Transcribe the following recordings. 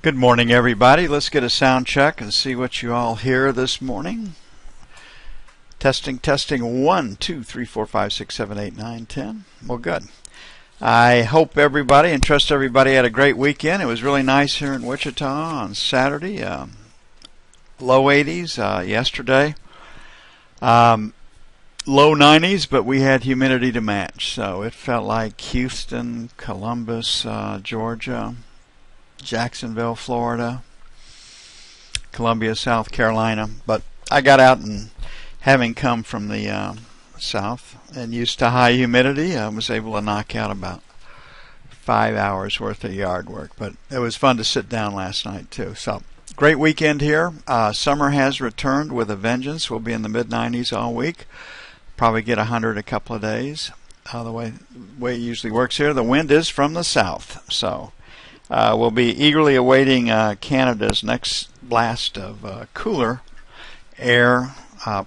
Good morning, everybody. Let's get a sound check and see what you all hear this morning. Testing, testing. 1, 2, 3, 4, 5, 6, 7, 8, 9, 10. Well, good. I hope everybody and trust everybody had a great weekend. It was really nice here in Wichita on Saturday. Low 80s yesterday. Low 90s, but we had humidity to match. So it felt like Houston, Columbus, Georgia, Jacksonville, Florida, Columbia, South Carolina. But I got out, and having come from the south and used to high humidity, I was able to knock out about 5 hours worth of yard work. But it was fun to sit down last night too. So great weekend here. Summer has returned with a vengeance. We'll be in the mid-90s all week. Probably get 100 a couple of days. The way it usually works here. The wind is from the south, so we'll be eagerly awaiting Canada's next blast of cooler air,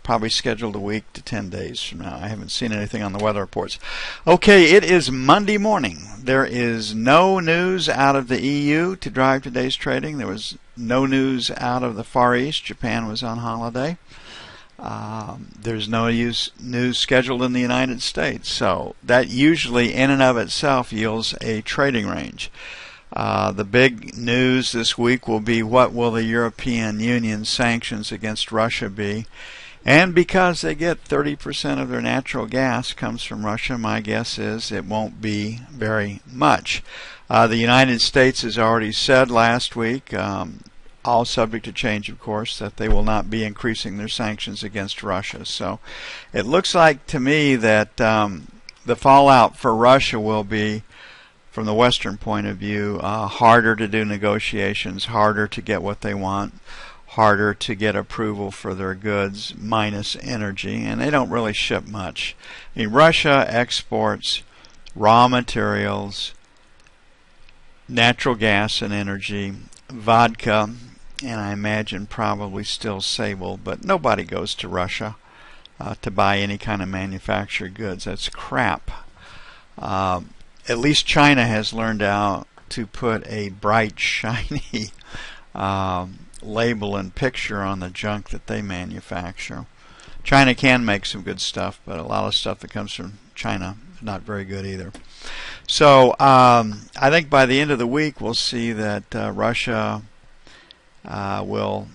probably scheduled a week to 10 days from now. I haven't seen anything on the weather reports. Okay, it is Monday morning. There is no news out of the EU to drive today's trading. There was no news out of the Far East. Japan was on holiday. There's no news scheduled in the United States. So that usually in and of itself yields a trading range. The big news this week will be what will the European Union sanctions against Russia be. And because they get 30% of their natural gas comes from Russia, my guess is it won't be very much. The United States has already said last week, all subject to change, of course, that they will not be increasing their sanctions against Russia. So it looks like to me that the fallout for Russia will be, from the Western point of view, harder to do negotiations, harder to get what they want, harder to get approval for their goods, minus energy, and they don't really ship much. I mean, Russia exports raw materials, natural gas and energy, vodka, and I imagine probably still sable, but nobody goes to Russia to buy any kind of manufactured goods. That's crap. At least China has learned how to put a bright, shiny label and picture on the junk that they manufacture. China can make some good stuff, but a lot of stuff that comes from China is not very good either. So I think by the end of the week we'll see that Russia will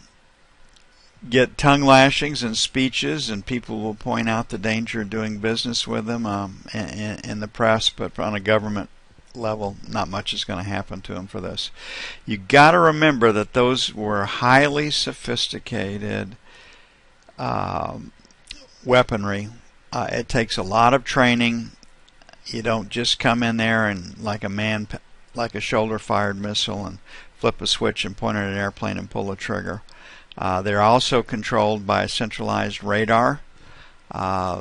get tongue lashings and speeches, and people will point out the danger of doing business with them in the press, but on a government level, not much is going to happen to them for this. You got to remember that those were highly sophisticated weaponry. It takes a lot of training. You don't just come in there and like a shoulder-fired missile and flip a switch and point at an airplane and pull the trigger. They're also controlled by a centralized radar.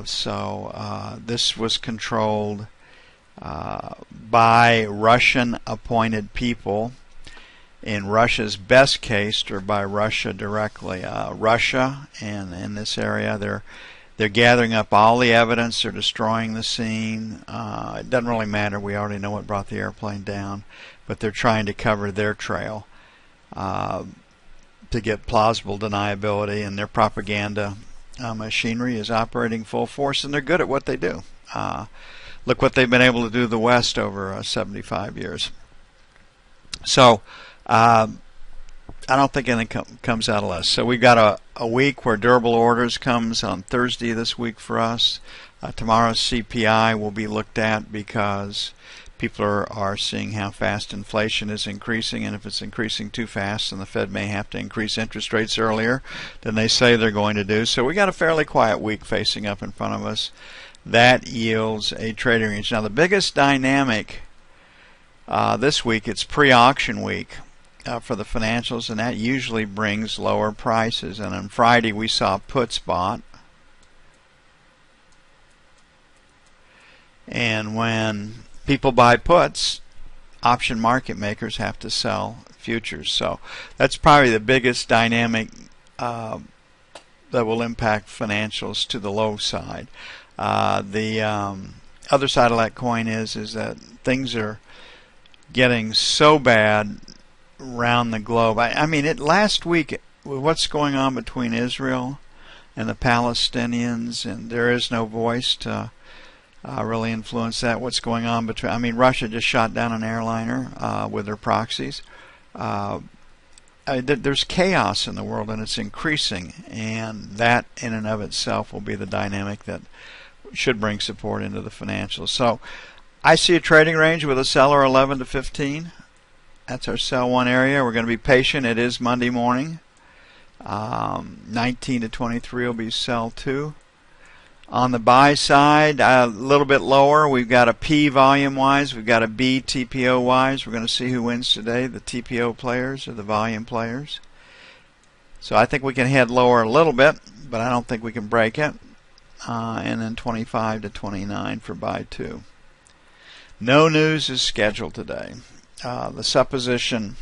So this was controlled by Russian-appointed people. In Russia's best case, or by Russia directly. Russia, and in this area, they're gathering up all the evidence. They're destroying the scene. It doesn't really matter. We already know what brought the airplane down, but they're trying to cover their trail to get plausible deniability, and their propaganda machinery is operating full force, and they're good at what they do. Look what they've been able to do to the West over 75 years. So I don't think anything comes out of less. So we've got a week where durable orders comes on Thursday this week for us. Tomorrow's CPI will be looked at because people are seeing how fast inflation is increasing, and if it's increasing too fast, then the Fed may have to increase interest rates earlier than they say they're going to do. So we got a fairly quiet week facing up in front of us. That yields a trading range. Now the biggest dynamic this week, it's pre-auction week for the financials, and that usually brings lower prices. And on Friday we saw puts bought. And when people buy puts, option market makers have to sell futures. So that's probably the biggest dynamic that will impact financials to the low side. The other side of that coin is that things are getting so bad around the globe. I mean, last week, with what's going on between Israel and the Palestinians, and there is no voice to really influence that. What's going on between? I mean, Russia just shot down an airliner with their proxies. There's chaos in the world, and it's increasing, and that in and of itself will be the dynamic that should bring support into the financials. So I see a trading range with a seller 11 to 15. That's our sell one area. We're going to be patient. It is Monday morning. 19 to 23 will be sell two. On the buy side, a little bit lower. We've got a P volume-wise. We've got a B TPO-wise. We're going to see who wins today, the TPO players or the volume players. So I think we can head lower a little bit, but I don't think we can break it. And then 25 to 29 for buy two. No news is scheduled today. The supposition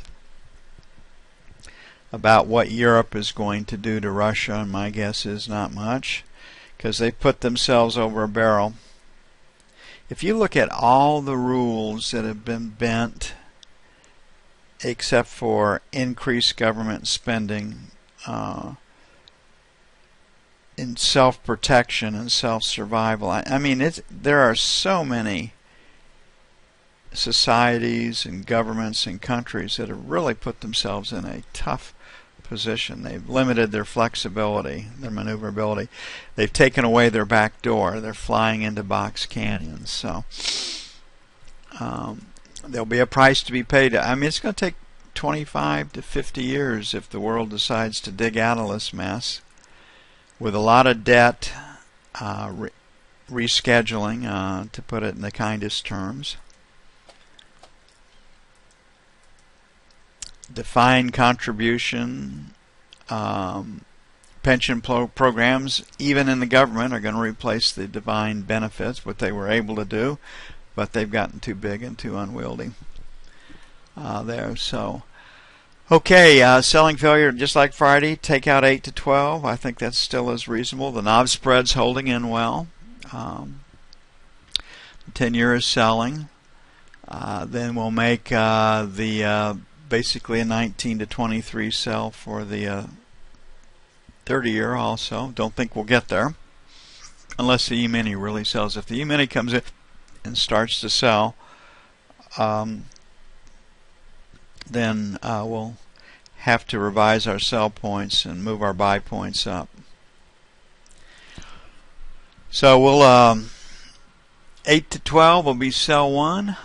about what Europe is going to do to Russia, and my guess is not much, because they put themselves over a barrel. If you look at all the rules that have been bent, except for increased government spending in self-protection and self-survival, I mean, there are so many societies and governments and countries that have really put themselves in a tough position. They've limited their flexibility, their maneuverability. They've taken away their back door. They're flying into box canyons. So there'll be a price to be paid. I mean, it's going to take 25 to 50 years if the world decides to dig out of this mess, with a lot of debt, rescheduling, to put it in the kindest terms. Defined contribution, pension programs, even in the government, are going to replace the defined benefits, what they were able to do, but they've gotten too big and too unwieldy there. So, okay, selling failure, just like Friday, take out 8 to 12. I think that still is reasonable. The knob spread's holding in well. The 10-year is selling. Then we'll make basically a 19 to 23 sell for the 30-year also. Don't think we'll get there unless the E-mini really sells. If the E-mini comes in and starts to sell, then we'll have to revise our sell points and move our buy points up. So we'll 8 to 12 will be sell one.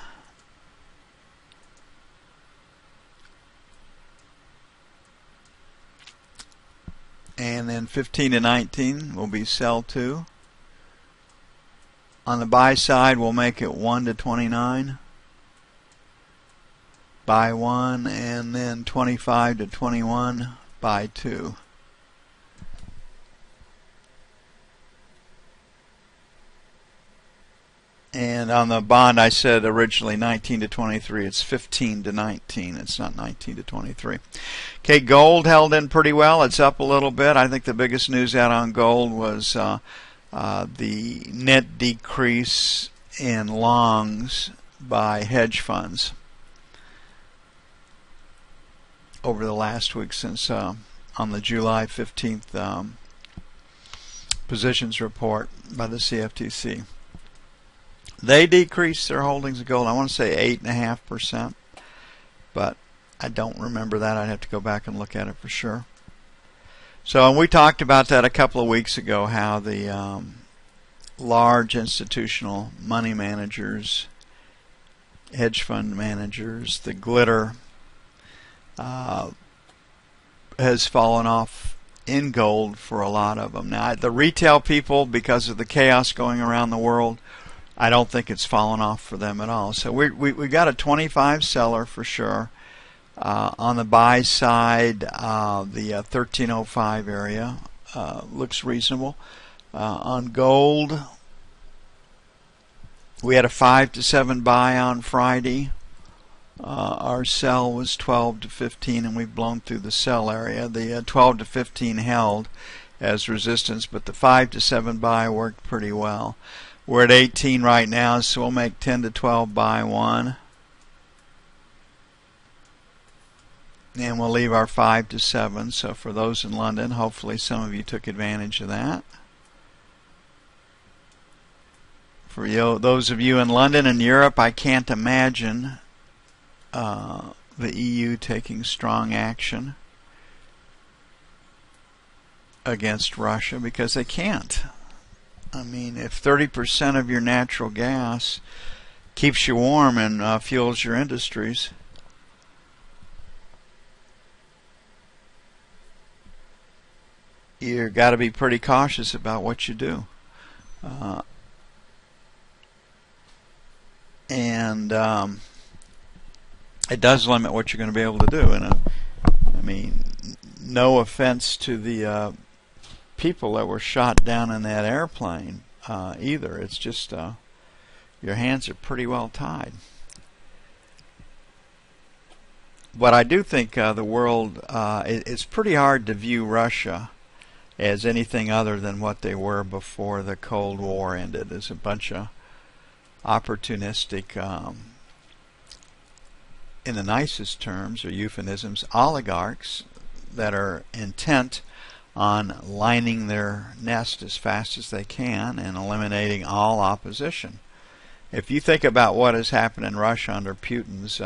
And then 15 to 19 will be sell 2. On the buy side, we'll make it 1 to 29. Buy 1, and then 25 to 21, buy 2. And on the bond, I said originally 19 to 23. It's 15 to 19. It's not 19 to 23. Okay, gold held in pretty well. It's up a little bit. I think the biggest news out on gold was the net decrease in longs by hedge funds over the last week since on the July 15th positions report by the CFTC. They decreased their holdings of gold, I want to say 8.5%, but I don't remember that. I'd have to go back and look at it for sure. So, and we talked about that a couple of weeks ago, how the large institutional money managers, hedge fund managers, the glitter has fallen off in gold for a lot of them. Now, the retail people, because of the chaos going around the world, I don't think it's fallen off for them at all. So we got a 25 seller for sure. On the buy side, the 1305 area looks reasonable. On gold, we had a 5 to 7 buy on Friday. Our sell was 12 to 15, and we've blown through the sell area. The 12 to 15 held as resistance, but the 5 to 7 buy worked pretty well. We're at 18 right now, so we'll make 10 to 12 buy 1. And we'll leave our 5 to 7. So for those in London, hopefully some of you took advantage of that. For those of you in London and Europe, I can't imagine the EU taking strong action against Russia, because they can't. I mean, if 30% of your natural gas keeps you warm and fuels your industries, you've got to be pretty cautious about what you do. And it does limit what you're going to be able to do. And I mean, no offense to the people that were shot down in that airplane either. It's just your hands are pretty well tied. But I do think the world, it's pretty hard to view Russia as anything other than what they were before the Cold War ended, as a bunch of opportunistic, in the nicest terms or euphemisms, oligarchs that are intent on lining their nest as fast as they can and eliminating all opposition. If you think about what has happened in Russia under Putin's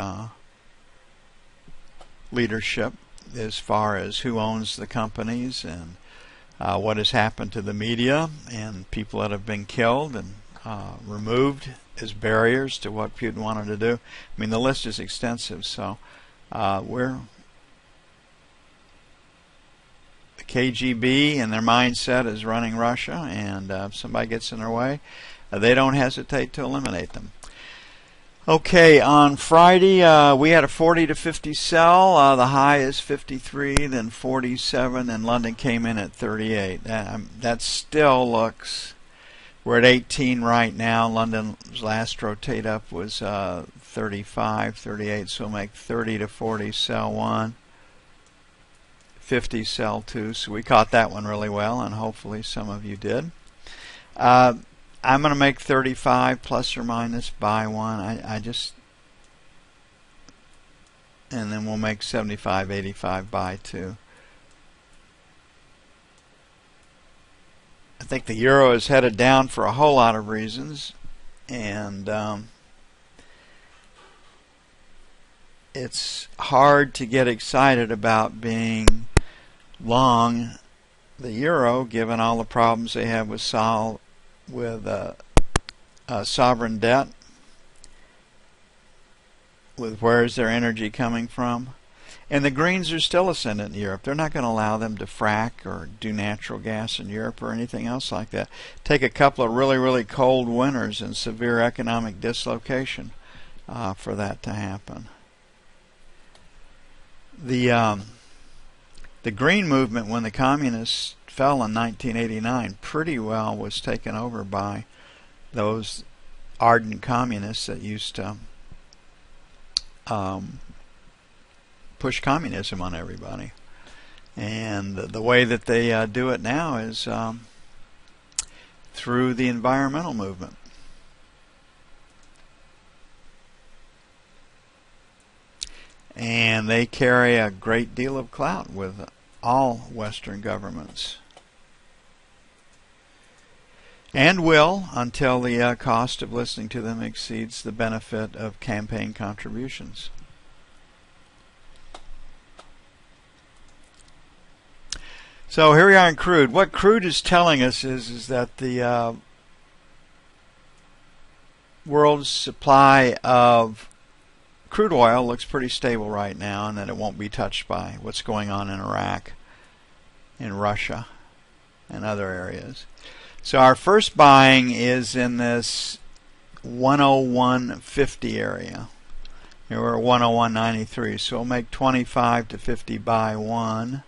leadership, as far as who owns the companies and what has happened to the media and people that have been killed and removed as barriers to what Putin wanted to do. I mean, the list is extensive. So the KGB and their mindset is running Russia, and if somebody gets in their way, they don't hesitate to eliminate them. Okay, on Friday we had a 40 to 50 sell. The high is 53, then 47, and London came in at 38. That still looks... We're at 18 right now. London's last rotate up was 35, 38, so we'll make 30 to 40 sell 1, 50 sell 2. So we caught that one really well, and hopefully some of you did. I'm going to make 35 plus or minus buy 1. And then we'll make 75, 85 buy 2. I think the euro is headed down for a whole lot of reasons, and it's hard to get excited about being long the euro given all the problems they have with sovereign debt, with where's their energy coming from. And the Greens are still ascendant in Europe. They're not going to allow them to frack or do natural gas in Europe or anything else like that. Take a couple of really, really cold winters and severe economic dislocation for that to happen. The Green movement, when the communists fell in 1989, pretty well was taken over by those ardent communists that used to push communism on everybody. And the way that they do it now is through the environmental movement. And they carry a great deal of clout with all Western governments. And will, until the cost of listening to them exceeds the benefit of campaign contributions. So here we are in crude. What crude is telling us is that the world's supply of crude oil looks pretty stable right now, and that it won't be touched by what's going on in Iraq, in Russia, and other areas. So our first buying is in this 101.50 area. Here we're at 101.93, so we'll make 25 to 50 buy 1.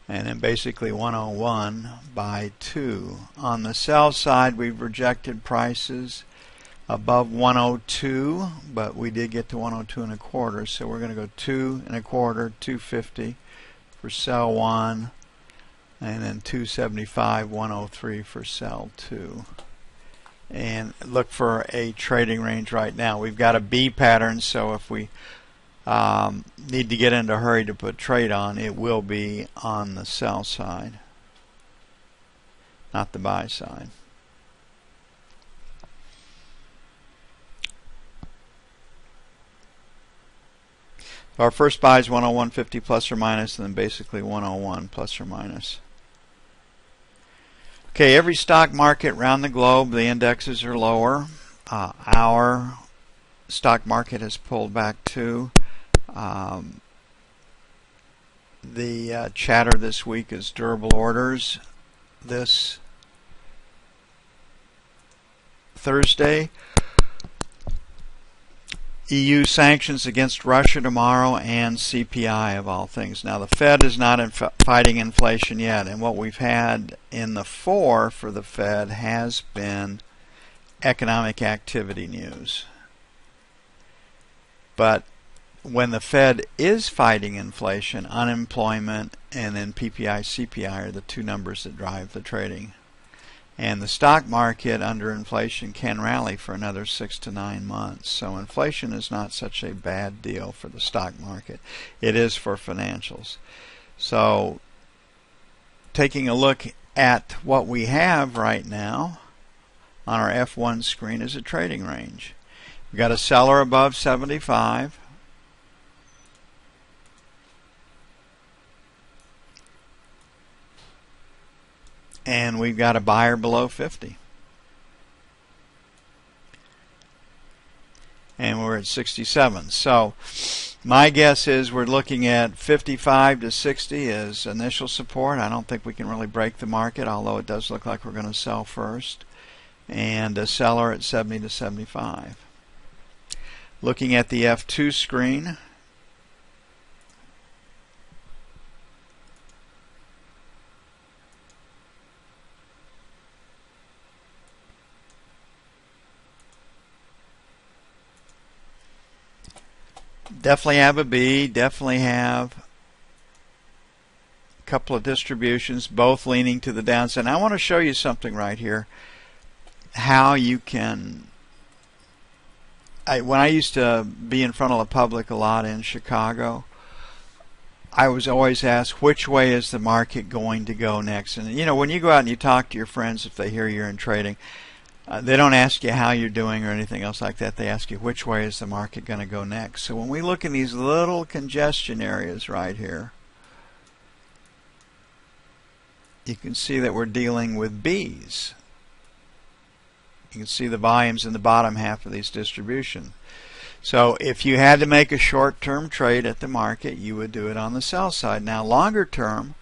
And then basically 101 by 2. On the sell side, we've rejected prices above 102, but we did get to 102 and a quarter, so we're going to go 2 and a quarter, 250 for sell 1, and then 275, 103 for sell 2. And look for a trading range right now. We've got a B pattern, so if we need to get into a hurry to put trade on, it will be on the sell side, not the buy side. Our first buy is 101.50 plus or minus, and then basically 101 plus or minus. Okay, every stock market around the globe, the indexes are lower. Our stock market has pulled back too. The chatter this week is durable orders this Thursday. EU sanctions against Russia tomorrow, and CPI of all things. Now the Fed is not fighting inflation yet, and what we've had in the for the Fed has been economic activity news. But when the Fed is fighting inflation, unemployment and then PPI, CPI are the two numbers that drive the trading. And the stock market under inflation can rally for another 6 to 9 months. So inflation is not such a bad deal for the stock market. It is for financials. So taking a look at what we have right now on our F1 screen is a trading range. We've got a seller above 75. And we've got a buyer below 50. And we're at 67. So my guess is we're looking at 55 to 60 as initial support. I don't think we can really break the market, although it does look like we're going to sell first. And a seller at 70 to 75. Looking at the F2 screen, definitely have a B, definitely have a couple of distributions, both leaning to the downside. And I want to show you something right here, how you can, when I used to be in front of the public a lot in Chicago, I was always asked, which way is the market going to go next? And you know, when you go out and you talk to your friends, if they hear you're in trading, they don't ask you how you're doing or anything else like that. They ask you, which way is the market going to go next? So when we look in these little congestion areas right here, you can see that we're dealing with B's. You can see the volumes in the bottom half of these distribution. So if you had to make a short-term trade at the market, you would do it on the sell side. Now longer term,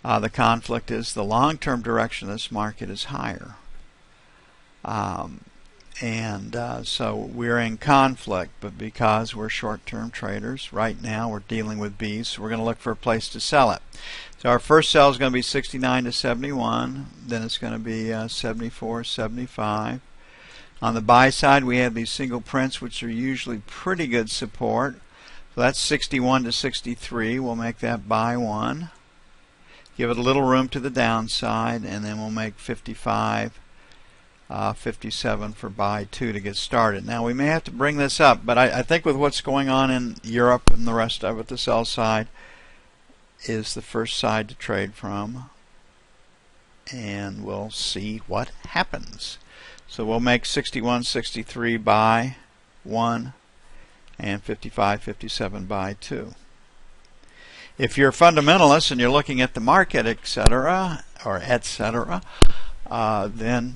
the conflict is the long-term direction of this market is higher. So we're in conflict, but because we're short-term traders, right now we're dealing with B's, so we're going to look for a place to sell it. So our first sell is going to be 69 to 71, then it's going to be 74, 75. On the buy side, we have these single prints, which are usually pretty good support. So that's 61 to 63. We'll make that buy 1. Give it a little room to the downside, and then we'll make 55. 57 for buy 2 to get started. Now we may have to bring this up, but I think with what's going on in Europe and the rest of it, the sell side is the first side to trade from, and we'll see what happens. So we'll make 61, 63 buy 1 and 55, 57 buy 2. If you're a fundamentalist and you're looking at the market, etc., then